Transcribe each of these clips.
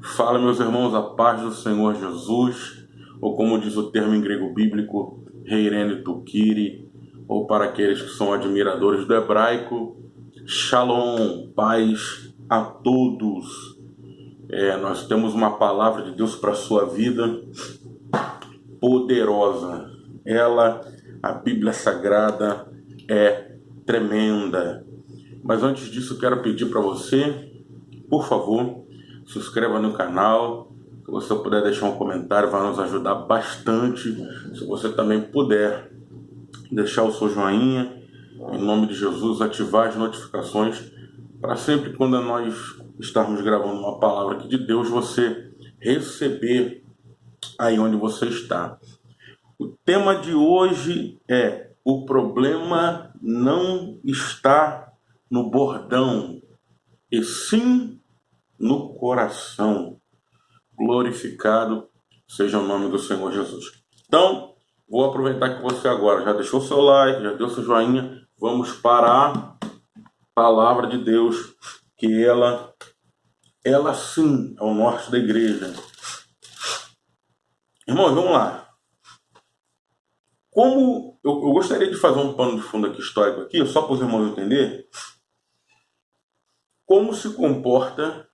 Fala, meus irmãos, a paz do Senhor Jesus, ou como diz o termo em grego bíblico, Heirene Tukiri, ou para aqueles que são admiradores do hebraico, Shalom, paz a todos. Nós temos uma palavra de Deus para a sua vida, poderosa. A Bíblia Sagrada, é tremenda. Mas antes disso, quero pedir para você, por favor, se inscreva no canal. Se você puder deixar um comentário, vai nos ajudar bastante. Se você também puder deixar o seu joinha, em nome de Jesus, ativar as notificações, para sempre quando nós estarmos gravando uma palavra aqui de Deus, você receber aí onde você está. O tema de hoje é: o problema não está no bordão, e sim no coração. Glorificado seja o nome do Senhor Jesus. Então, vou aproveitar que você agora já deixou seu like, já deu seu joinha. Vamos para a palavra de Deus, que ela sim é o norte da igreja. Irmãos, vamos lá. Como eu gostaria de fazer um pano de fundo aqui histórico aqui, só para os irmãos entenderem como se comporta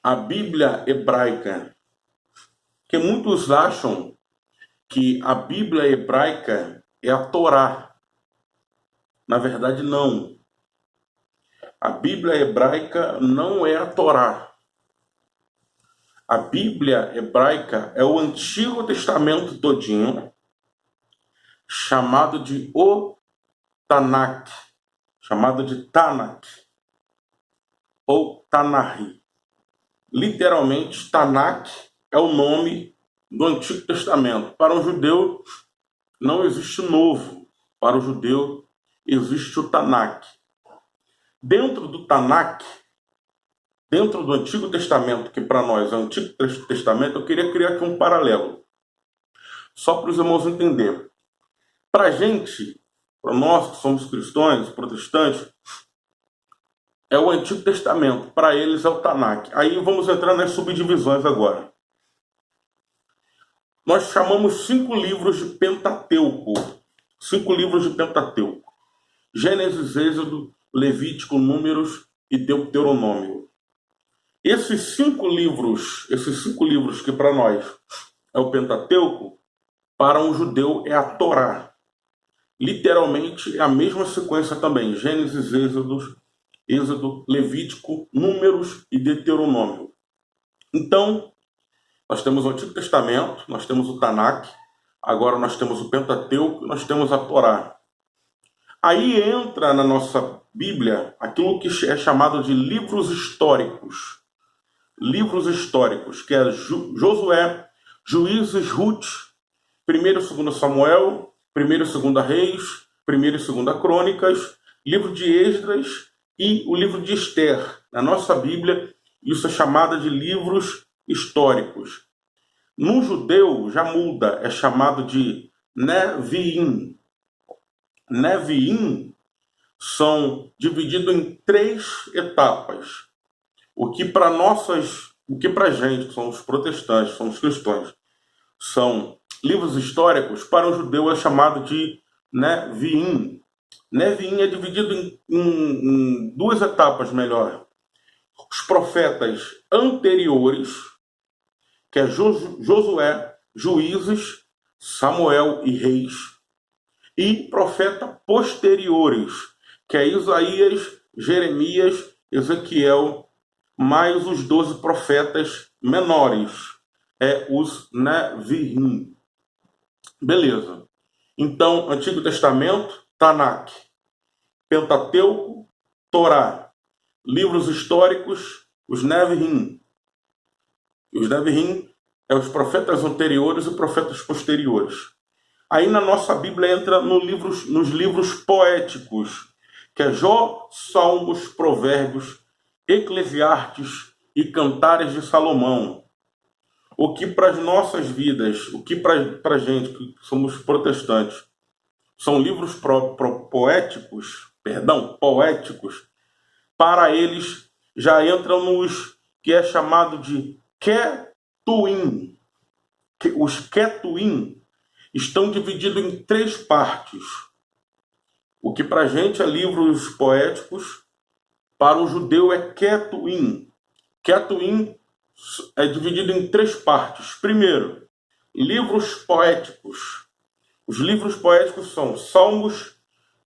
a Bíblia hebraica. Porque muitos acham que a Bíblia hebraica é a Torá. Na verdade, não. A Bíblia hebraica não é a Torá. A Bíblia hebraica é o Antigo Testamento todinho, chamado de o Tanakh, chamado de Tanakh, ou Tanahi. Literalmente, Tanakh é o nome do Antigo Testamento. Para o judeu, não existe novo. Para o judeu, existe o Tanakh. Dentro do Tanakh, dentro do Antigo Testamento, que para nós é o Antigo Testamento, eu queria criar aqui um paralelo. Só para os irmãos entenderem. Para a gente, para nós que somos cristãos, protestantes, é o Antigo Testamento. Para eles é o Tanakh. Aí vamos entrar nas subdivisões agora. Nós chamamos 5 livros de Pentateuco. 5 livros de Pentateuco. Gênesis, Êxodo, Levítico, Números e Deuteronômio. Esses 5 livros que para nós é o Pentateuco, para um judeu é a Torá. Literalmente é a mesma sequência também. Gênesis, Êxodo, Levítico, Números e Deuteronômio. Então, nós temos o Antigo Testamento, nós temos o Tanakh, agora nós temos o Pentateuco, nós temos a Torá. Aí entra na nossa Bíblia aquilo que é chamado de livros históricos. Livros históricos, que é Josué, Juízes, Ruth, 1º e 2º Samuel, 1º e 2º Reis, 1º e 2º Crônicas, livro de Esdras e o livro de Esther. Na nossa Bíblia, isso é chamado de livros históricos. No judeu já muda, é chamado de Neviim. Neviim são divididos em 3 etapas. O que para a gente, que somos protestantes, somos cristãos, são livros históricos, para o judeu é chamado de Neviim. Neviim é dividido em 2 etapas, melhor. Os profetas anteriores, que é Josué, Juízes, Samuel e Reis, e profetas posteriores, que é Isaías, Jeremias, Ezequiel, mais os 12 profetas menores, os Neviim. Beleza. Então, Antigo Testamento, Tanakh, Pentateuco, Torá, livros históricos, os Neviim. Os Neviim é os profetas anteriores e profetas posteriores. Aí na nossa Bíblia entra nos livros poéticos, que é Jó, Salmos, Provérbios, Eclesiastes e Cantares de Salomão. O que para as nossas vidas, o que para a gente que somos protestantes, são livros poéticos, para eles já entram que é chamado de Ketuim. Os Ketuim estão divididos em 3 partes. O que para a gente é livros poéticos, para o judeu é Ketuim. Ketuim é dividido em 3 partes. Primeiro, livros poéticos. Os livros poéticos são Salmos,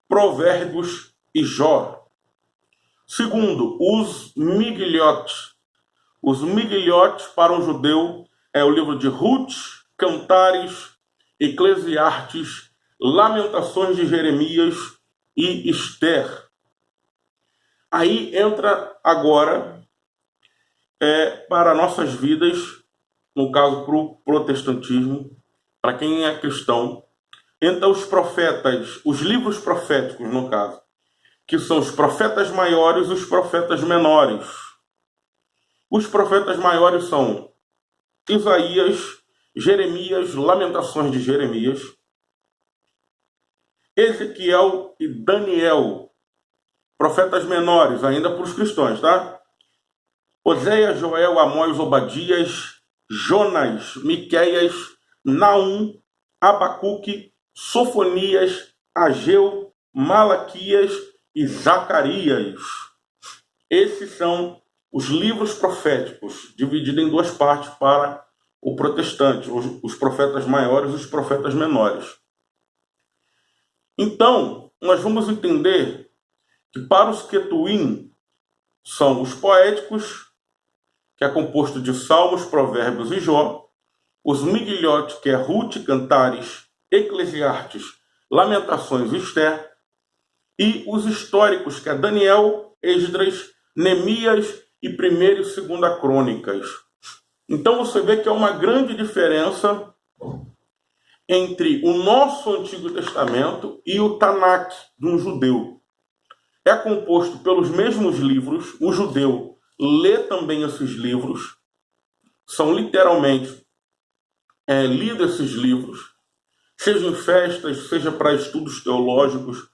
Provérbios e Jó. Segundo, os Migliot. Os Migliot para um judeu é o livro de Ruth, Cantares, Eclesiastes, Lamentações de Jeremias e Esther. Aí entra agora para nossas vidas, no caso para o protestantismo, para quem é cristão, entra os profetas, os livros proféticos no caso, que são os profetas maiores e os profetas menores. Os profetas maiores são Isaías, Jeremias, Lamentações de Jeremias, Ezequiel e Daniel. Profetas menores, ainda para os cristãos, tá? Oséias, Joel, Amós, Obadias, Jonas, Miqueias, Naum, Abacuque, Sofonias, Ageu, Malaquias e Zacarias. Esses são os livros proféticos, divididos em 2 partes para o protestante, os profetas maiores e os profetas menores. Então, nós vamos entender que para os Ketuim são os poéticos, que é composto de Salmos, Provérbios e Jó, os Migliot, que é Ruth, Cantares, Eclesiastes, Lamentações e Esther, e os históricos, que é Daniel, Esdras, Neemias e 1ª e 2ª Crônicas. Então você vê que há uma grande diferença entre o nosso Antigo Testamento e o Tanakh de um judeu. É composto pelos mesmos livros, o judeu lê também esses livros, são literalmente lidos esses livros, seja em festas, seja para estudos teológicos,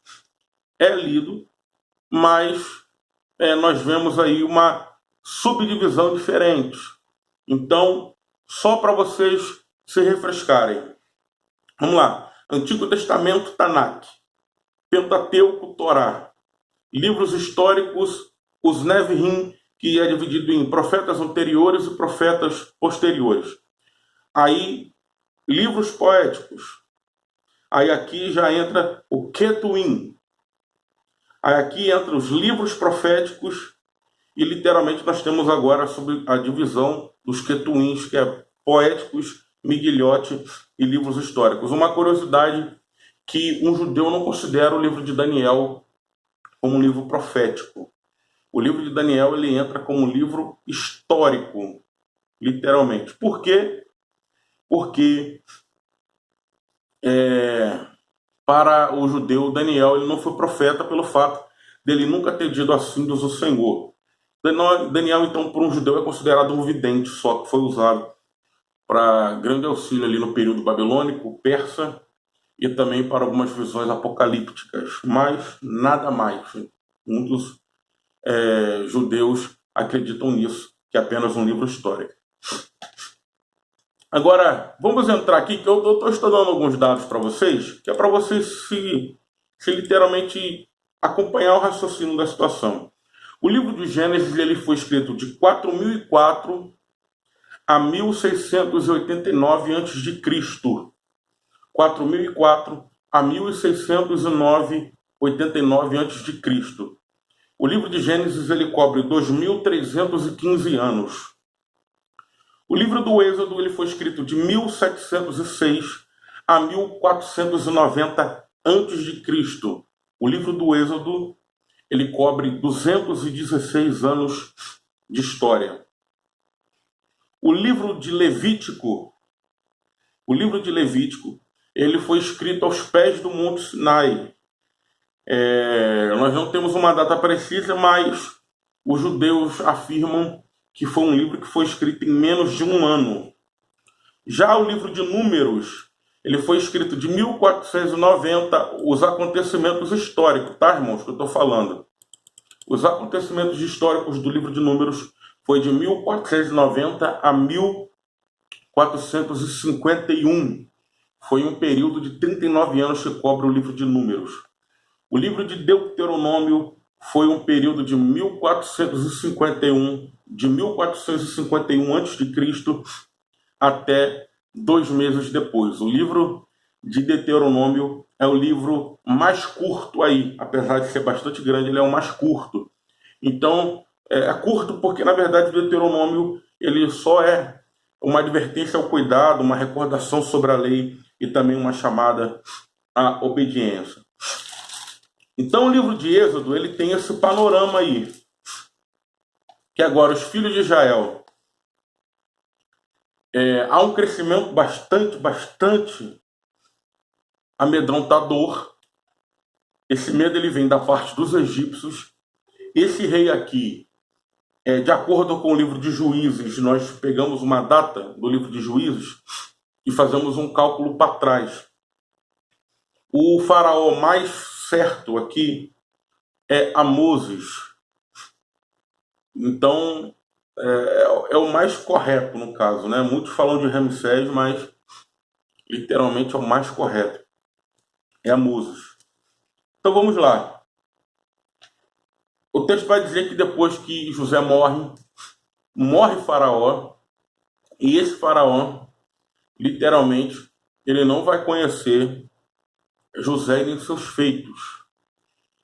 é lido, mas nós vemos aí uma subdivisão diferente. Então, só para vocês se refrescarem. Vamos lá. Antigo Testamento, Tanakh. Pentateuco, Torá. Livros históricos, os Nevi'im, que é dividido em profetas anteriores e profetas posteriores. Aí, livros poéticos. Aí aqui já entra o Ketuim. Aí aqui entra os livros proféticos e literalmente nós temos agora sobre a divisão dos Ketuins, que é poéticos, Migliote e livros históricos. Uma curiosidade que um judeu não considera o livro de Daniel como um livro profético. O livro de Daniel ele entra como um livro histórico, literalmente. Por quê? Porque para o judeu, Daniel ele não foi profeta pelo fato dele nunca ter dito assim do Senhor. Daniel, então, por um judeu, é considerado um vidente, só que foi usado para grande auxílio ali no período babilônico, persa, e também para algumas visões apocalípticas, mas nada mais. Muitos judeus acreditam nisso, que é apenas um livro histórico. Agora, vamos entrar aqui, que eu estou estudando alguns dados para vocês, que é para vocês se literalmente acompanhar o raciocínio da situação. O livro de Gênesis ele foi escrito de 4004 a 1689 a.C. 4004 a 1609, 89 a.C. O livro de Gênesis ele cobre 2315 anos. O livro do Êxodo ele foi escrito de 1706 a 1490 a.C. O livro do Êxodo ele cobre 216 anos de história. O livro de Levítico, ele foi escrito aos pés do Monte Sinai. Nós não temos uma data precisa, mas os judeus afirmam que foi um livro que foi escrito em menos de um ano. Já o livro de Números, ele foi escrito de 1490, os acontecimentos históricos, tá, irmãos, que eu estou falando? Os acontecimentos históricos do livro de Números foi de 1490 a 1451. Foi um período de 39 anos que cobre o livro de Números. O livro de Deuteronômio foi um período de 1451, de 1451 a.C. até 2 meses depois. O livro de Deuteronômio é o livro mais curto aí, apesar de ser bastante grande, ele é o mais curto. Então, é curto porque, na verdade, o Deuteronômio ele só é uma advertência ao cuidado, uma recordação sobre a lei e também uma chamada à obediência. Então, o livro de Êxodo ele tem esse panorama aí, que agora os filhos de Israel há um crescimento bastante amedrontador. Esse medo ele vem da parte dos egípcios. Esse rei aqui, de acordo com o livro de Juízes, nós pegamos uma data do livro de Juízes e fazemos um cálculo para trás. O faraó mais certo aqui é Amoses. Então, é o mais correto no caso, né? Muitos falam de Ramsés, mas literalmente é o mais correto. É Amoses. Então vamos lá. O texto vai dizer que depois que José morre Faraó, e esse Faraó, literalmente, ele não vai conhecer José nem seus feitos.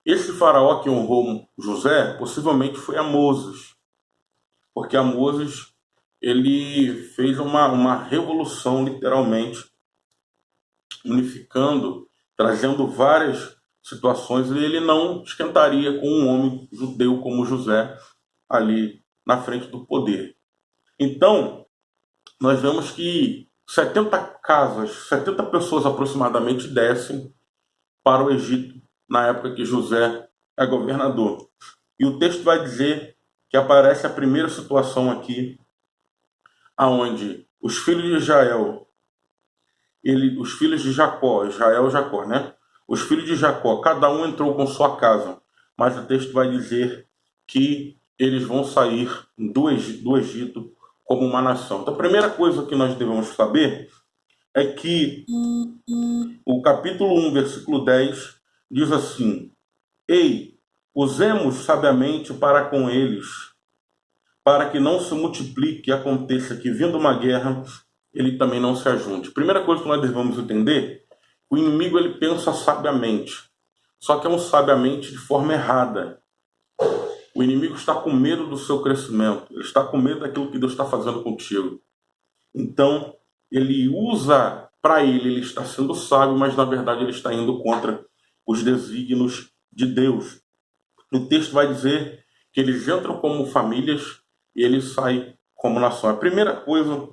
Esse Faraó que honrou José, possivelmente foi Amoses, porque Amoses ele fez uma revolução, literalmente, unificando, trazendo várias situações, e ele não esquentaria com um homem judeu como José ali na frente do poder. Então, nós vemos que 70 casas, 70 pessoas aproximadamente descem para o Egito na época que José é governador. E o texto vai dizer que aparece a primeira situação aqui, aonde os filhos de Israel, os filhos de Jacó, Jacó, né? Os filhos de Jacó, cada um entrou com sua casa, mas o texto vai dizer que eles vão sair do Egito como uma nação. Então, a primeira coisa que nós devemos saber é que o capítulo 1, versículo 10, diz assim: Ei, usemos sabiamente para com eles, para que não se multiplique e aconteça que, vindo uma guerra, ele também não se ajunte. Primeira coisa que nós devemos entender, o inimigo ele pensa sabiamente, só que é um sabiamente de forma errada. O inimigo está com medo do seu crescimento, ele está com medo daquilo que Deus está fazendo contigo. Então, ele usa, para ele está sendo sábio, mas na verdade ele está indo contra os desígnios de Deus. O texto vai dizer que eles entram como famílias e eles saem como nação. A primeira coisa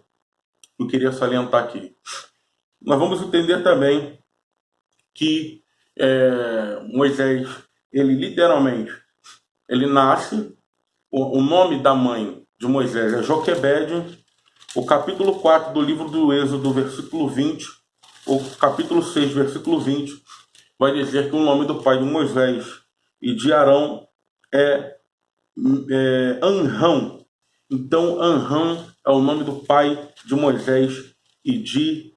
que eu queria salientar aqui. Nós vamos entender também que Moisés, ele literalmente, ele nasce, o nome da mãe de Moisés é Joquebede. O capítulo 4 do livro do Êxodo, versículo 20, o capítulo 6, versículo 20, vai dizer que o nome do pai de Moisés e de Arão é Anrão. Então, Anrão é o nome do pai de Moisés e de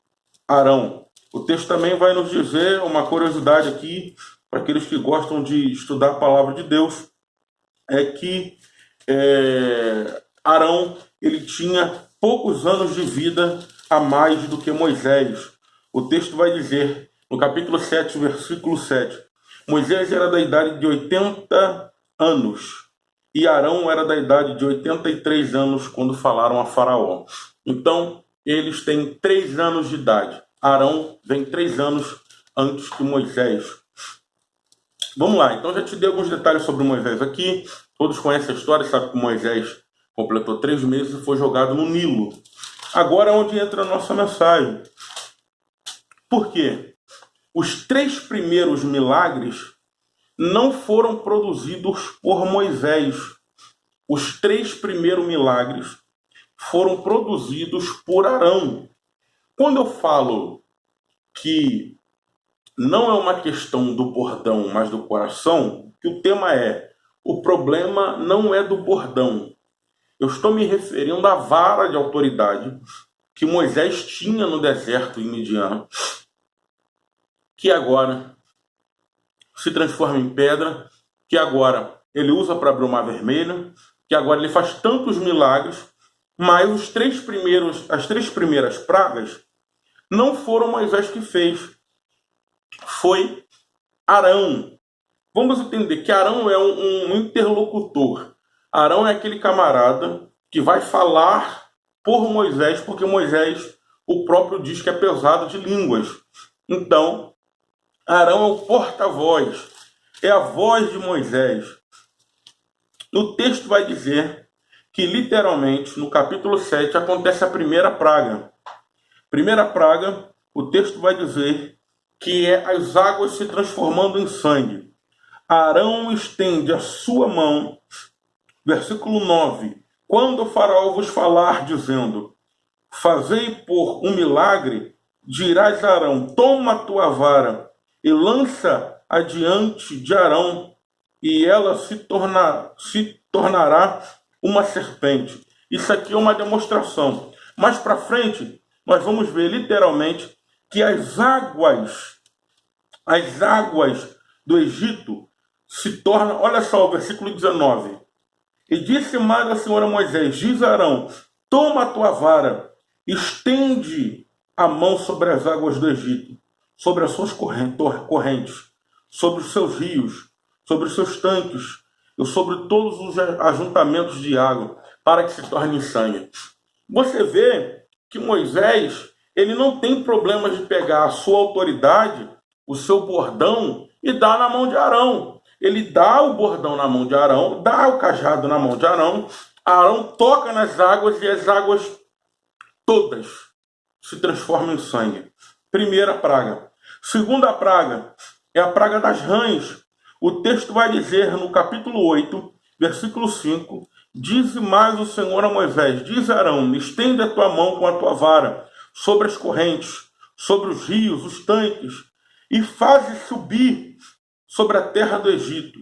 Arão. O texto também vai nos dizer uma curiosidade aqui, para aqueles que gostam de estudar a palavra de Deus, é que Arão ele tinha poucos anos de vida a mais do que Moisés. O texto vai dizer, no capítulo 7, versículo 7, Moisés era da idade de 80 anos e Arão era da idade de 83 anos quando falaram a Faraó. Então, eles têm 3 anos de idade. Arão vem 3 anos antes que Moisés. Vamos lá, então já te dei alguns detalhes sobre Moisés aqui. Todos conhecem a história, sabem que Moisés completou 3 meses e foi jogado no Nilo. Agora é onde entra a nossa mensagem. Por quê? Os 3 primeiros milagres não foram produzidos por Moisés. Os 3 primeiros milagres foram produzidos por Arão. Quando eu falo que não é uma questão do bordão, mas do coração, que o tema é: o problema não é do bordão. Eu estou me referindo à vara de autoridade que Moisés tinha no deserto em Midian, que agora se transforma em pedra, que agora ele usa para abrir o Mar Vermelho, que agora ele faz tantos milagres, mas as três primeiras pragas não foram Moisés que fez, foi Arão. Vamos entender que Arão é um interlocutor. Arão é aquele camarada que vai falar por Moisés, porque Moisés, o próprio diz que é pesado de línguas. Então, Arão é o porta-voz, é a voz de Moisés. O texto vai dizer que, literalmente, no capítulo 7, acontece a primeira praga. Primeira praga, o texto vai dizer que é as águas se transformando em sangue. Arão estende a sua mão, versículo 9, quando o faraó vos falar, dizendo, fazei por um milagre, dirás a Arão, toma a tua vara e lança adiante de Arão, e ela se tornará uma serpente. Isso aqui é uma demonstração. Mais para frente, nós vamos ver literalmente que as águas do Egito se tornam, olha só o versículo 19. E disse mais a Senhora Moisés, diz Arão, toma a tua vara, estende a mão sobre as águas do Egito, sobre as suas correntes, sobre os seus rios, sobre os seus tanques, e sobre todos os ajuntamentos de água, para que se torne sangue. Você vê que Moisés, ele não tem problemas de pegar a sua autoridade, o seu bordão, e dar na mão de Arão. Ele dá o bordão na mão de Arão, dá o cajado na mão de Arão, Arão toca nas águas e as águas todas se transformam em sangue. Primeira praga. Segunda praga é a praga das rãs. O texto vai dizer no capítulo 8, versículo 5, diz mais o Senhor a Moisés, diz Arão, estende a tua mão com a tua vara sobre as correntes, sobre os rios, os tanques, e faze subir sobre a terra do Egito.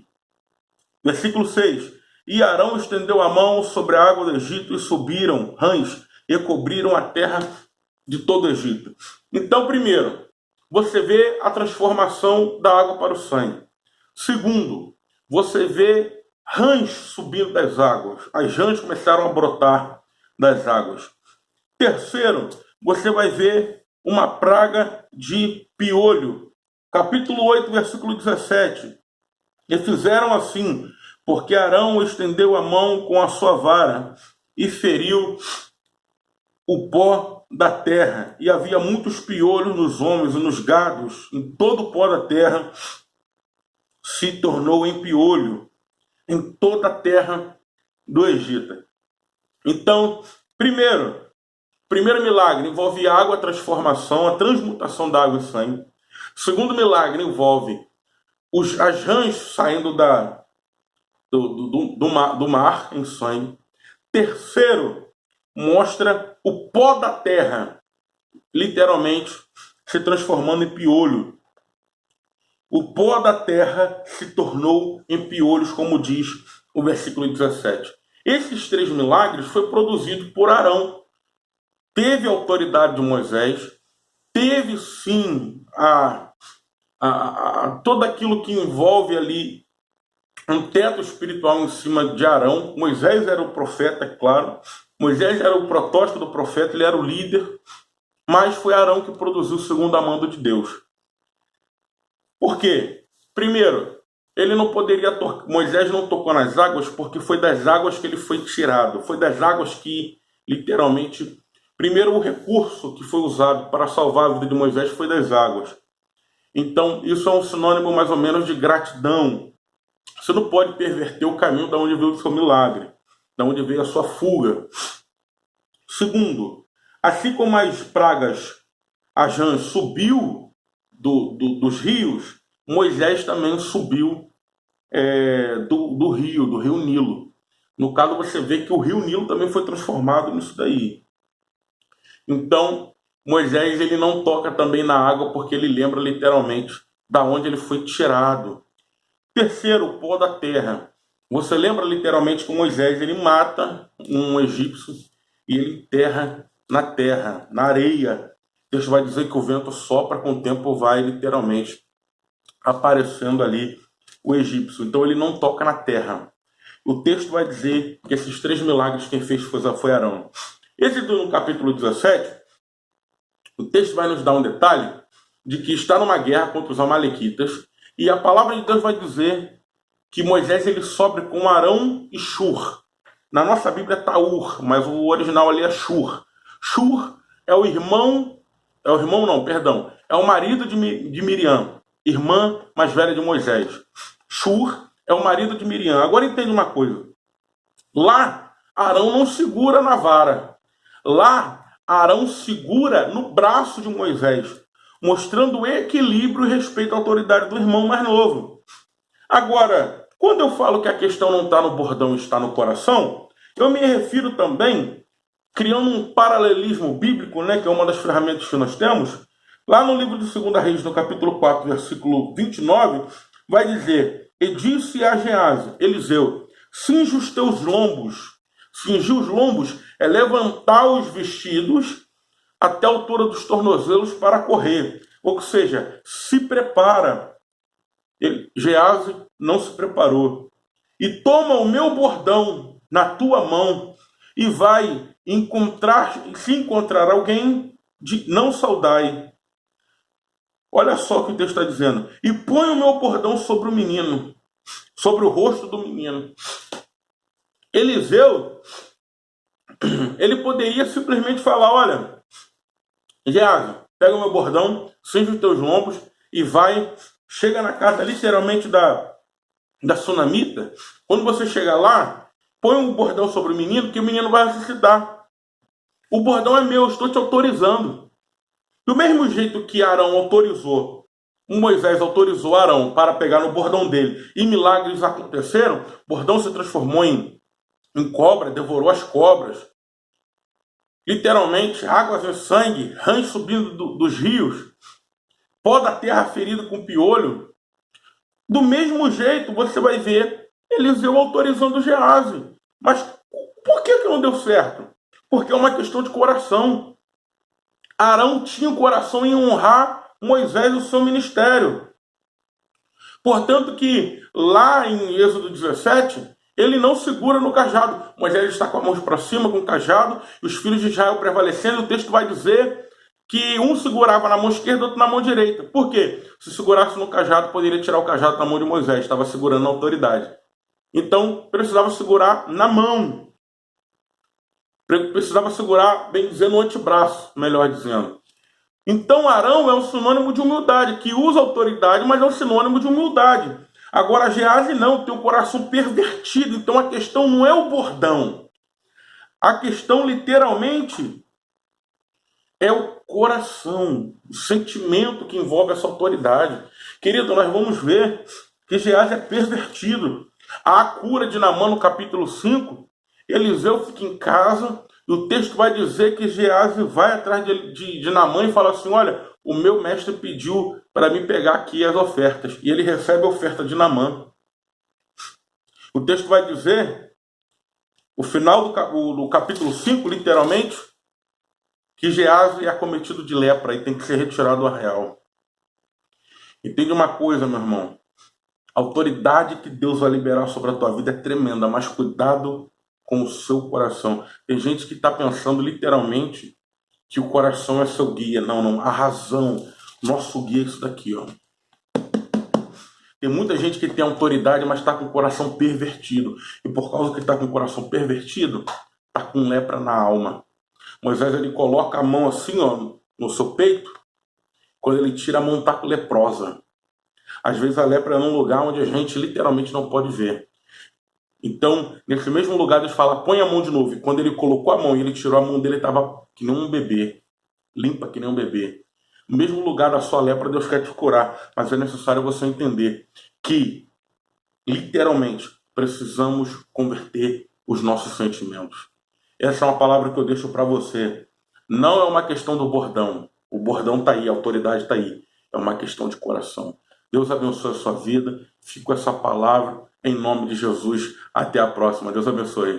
Versículo 6. E Arão estendeu a mão sobre a água do Egito e subiram rãs e cobriram a terra de todo o Egito. Então, primeiro, você vê a transformação da água para o sangue. Segundo, você vê rãs subindo das águas. As rãs começaram a brotar das águas. Terceiro, você vai ver uma praga de piolho. Capítulo 8, versículo 17. E fizeram assim, porque Arão estendeu a mão com a sua vara e feriu o pó da terra. E havia muitos piolhos nos homens e nos gados, em todo o pó da terra se tornou em piolho, em toda a terra do Egito. Então, primeiro milagre envolve água, a transformação, a transmutação da água em sangue. Segundo milagre envolve as rãs saindo do mar em sangue. Terceiro, mostra o pó da terra, literalmente, se transformando em piolho. O pó da terra se tornou em piolhos, como diz o versículo 17. Esses 3 milagres foi produzido por Arão. Teve a autoridade de Moisés, teve sim todo aquilo que envolve ali um teto espiritual em cima de Arão. Moisés era o profeta, é claro. Moisés era o protótipo do profeta, ele era o líder. Mas foi Arão que produziu segundo a mando de Deus. Por quê? Primeiro, Moisés não tocou nas águas porque foi das águas que ele foi tirado. Foi das águas que, literalmente, primeiro o recurso que foi usado para salvar a vida de Moisés foi das águas. Então, isso é um sinônimo mais ou menos de gratidão. Você não pode perverter o caminho de onde veio o seu milagre, de onde veio a sua fuga. Segundo, assim como as pragas, a rã subiu dos rios, Moisés também subiu do rio Nilo. No caso, você vê que o rio Nilo também foi transformado nisso daí. Então, Moisés ele não toca também na água porque ele lembra literalmente da onde ele foi tirado. Terceiro, o pó da terra. Você lembra literalmente que Moisés ele mata um egípcio e ele enterra na terra, na areia. Deus vai dizer que o vento sopra, com o tempo vai literalmente aparecendo ali o egípcio. Então ele não toca na terra. O texto vai dizer que esses 3 milagres quem fez foi Arão. Êxodo no capítulo 17, o texto vai nos dar um detalhe de que está numa guerra contra os amalequitas e a palavra de Deus vai dizer que Moisés ele sobe com Arão e Shur. Na nossa Bíblia está Ur, mas o original ali é Shur. Shur é o irmão, é o marido de Miriam, irmã mais velha de Moisés. Shur é o marido de Miriam. Agora entende uma coisa. Lá, Arão não segura na vara. Lá, Arão segura no braço de Moisés, mostrando o equilíbrio e respeito à autoridade do irmão mais novo. Agora, quando eu falo que a questão não está no bordão, está no coração, eu me refiro também, criando um paralelismo bíblico, né, que é uma das ferramentas que nós temos, lá no livro de 2 Reis, no capítulo 4, versículo 29, vai dizer: E disse a Geazi, Eliseu, cinge os teus lombos. Cingir os lombos é levantar os vestidos até a altura dos tornozelos para correr. Ou seja, se prepara. Geazi não se preparou. E toma o meu bordão na tua mão e vai se encontrar alguém, não saudai. Olha só o que o texto está dizendo. E põe o meu bordão sobre o menino, sobre o rosto do menino. Eliseu, ele poderia simplesmente falar: olha, Geazi, pega o meu bordão, cinge os teus lombos e vai, chega na casa literalmente da sunamita. Quando você chegar lá, põe o bordão sobre o menino, que o menino vai ressuscitar. O bordão é meu, estou te autorizando. Do mesmo jeito que Arão autorizou, Moisés autorizou Arão para pegar no bordão dele e milagres aconteceram, o bordão se transformou em cobra, devorou as cobras. Literalmente, águas e sangue, rãs subindo dos rios, pó da terra ferido com piolho. Do mesmo jeito, você vai ver Eliseu autorizando Geazi. Mas por que não deu certo? Porque é uma questão de coração. Arão tinha o coração em honrar Moisés e o seu ministério. Portanto que lá em Êxodo 17, ele não segura no cajado. Moisés está com a mão para cima, com o cajado, e os filhos de Israel prevalecendo. O texto vai dizer que um segurava na mão esquerda, outro na mão direita. Por quê? Se segurasse no cajado, poderia tirar o cajado da mão de Moisés. Estava segurando a autoridade. Então, precisava segurar na mão. Precisava segurar, bem dizendo, no antebraço, melhor dizendo. Então, Arão é um sinônimo de humildade, que usa autoridade, mas é um sinônimo de humildade. Agora, Geazi não, tem o coração pervertido. Então, a questão não é o bordão. A questão, literalmente, é o coração, o sentimento que envolve essa autoridade. Querido, nós vamos ver que Geazi é pervertido. A cura de Naamã, no capítulo 5, Eliseu fica em casa e o texto vai dizer que Geazi vai atrás de Naamã e fala assim: olha, o meu mestre pediu para me pegar aqui as ofertas. E ele recebe a oferta de Naamã. O texto vai dizer, o final do capítulo 5, literalmente, que Geazi é acometido de lepra e tem que ser retirado do arraial. Entende uma coisa, meu irmão? A autoridade que Deus vai liberar sobre a tua vida é tremenda, mas cuidado com o seu coração. Tem gente que está pensando literalmente que o coração é seu guia. Não. A razão, nosso guia é isso daqui, ó. Tem muita gente que tem autoridade, mas está com o coração pervertido. E por causa que está com o coração pervertido, está com lepra na alma. Moisés, ele coloca a mão assim, ó, no seu peito. Quando ele tira, a mão está leprosa. Às vezes a lepra é num lugar onde a gente literalmente não pode ver. Então, nesse mesmo lugar, Deus fala: põe a mão de novo. E quando ele colocou a mão e ele tirou a mão dele, estava que nem um bebê. Limpa que nem um bebê. No mesmo lugar da sua lepra, Deus quer te curar. Mas é necessário você entender que, literalmente, precisamos converter os nossos sentimentos. Essa é uma palavra que eu deixo para você. Não é uma questão do bordão. O bordão está aí, a autoridade está aí. É uma questão de coração. Deus abençoe a sua vida. Fique com essa palavra. Em nome de Jesus, até a próxima. Deus abençoe.